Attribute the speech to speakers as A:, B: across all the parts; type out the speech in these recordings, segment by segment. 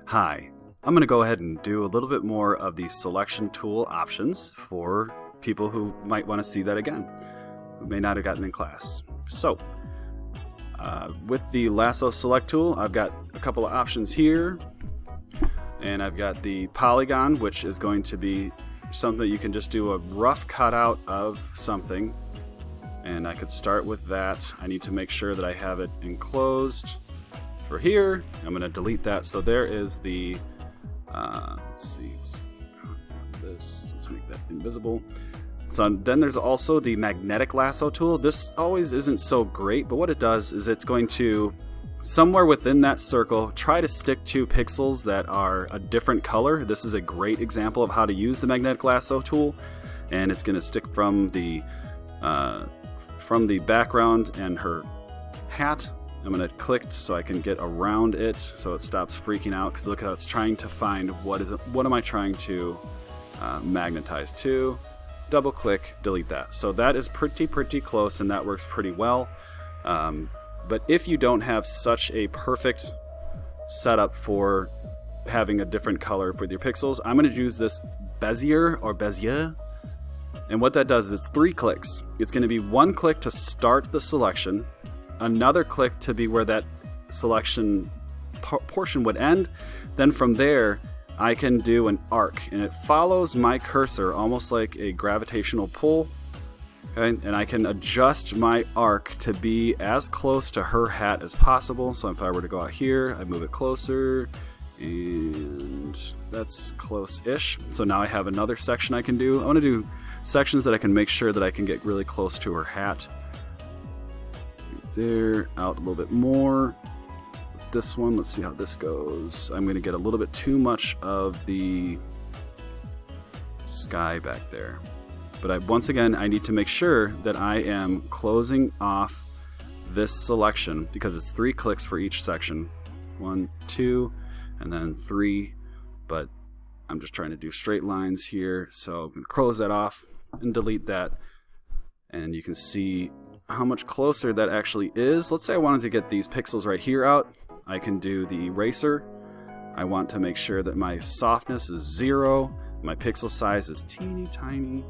A: Hi, I'm going to go ahead and do a little bit more of the selection tool options for people who might want to see that again, who may not have gotten in class. So, with the lasso select tool, I've got a couple of options here, and I've got the polygon, which is going to be something that you can just do a rough cutout of something, and I could start with that. I need to make sure that I have it enclosed for here. I'm going to delete that. So there is the let's see, let's make that invisible. So then there's also the magnetic lasso tool. This always isn't so great, but what it does is it's going to, somewhere within that circle, try to stick to pixels that are a different color. This is a great example of how to use the magnetic lasso tool, and it's going to stick from the background and her hat. I'm going to click so I can get around it so it stops freaking out, because look how it's trying to find what am I trying to magnetize to. Double click, delete that. So that is pretty close, and that works pretty well. But if you don't have such a perfect setup for having a different color with your pixels, I'm going to use this Bezier or Bezier. And what that does is it's 3 clicks. It's going to be 1 click to start the selection, another click to be where that selection portion would end. Then from there, I can do an arc, and it follows my cursor almost like a gravitational pull. Okay? And I can adjust my arc to be as close to her hat as possible. So if I were to go out here, I move it closer, and that's close-ish. So now I have another section I can do. I want to do sections that I can make sure that I can get really close to her hat. Right there, out a little bit more. This one, let's see how this goes. I'm going to get a little bit too much of the sky back there. But once again, I need to make sure that I am closing off this selection, because it's 3 clicks for each section. 1, 2, and then 3. But I'm just trying to do straight lines here. So I'm going to close that off and delete that. And you can see how much closer that actually is. Let's say I wanted to get these pixels right here out. I can do the eraser. I want to make sure that my softness is 0, my pixel size is teeny tiny,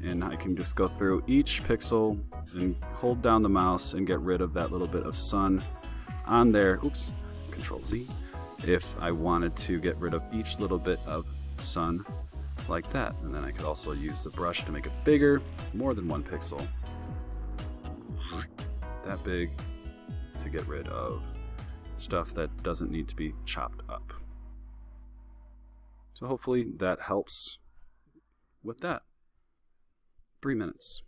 A: and I can just go through each pixel and hold down the mouse and get rid of that little bit of sun on there. Oops, Control Z. If I wanted to get rid of each little bit of sun like that. And then I could also use the brush to make it bigger, more than 1 pixel. That big, to get rid of stuff that doesn't need to be chopped up. So hopefully that helps with that. 3 minutes.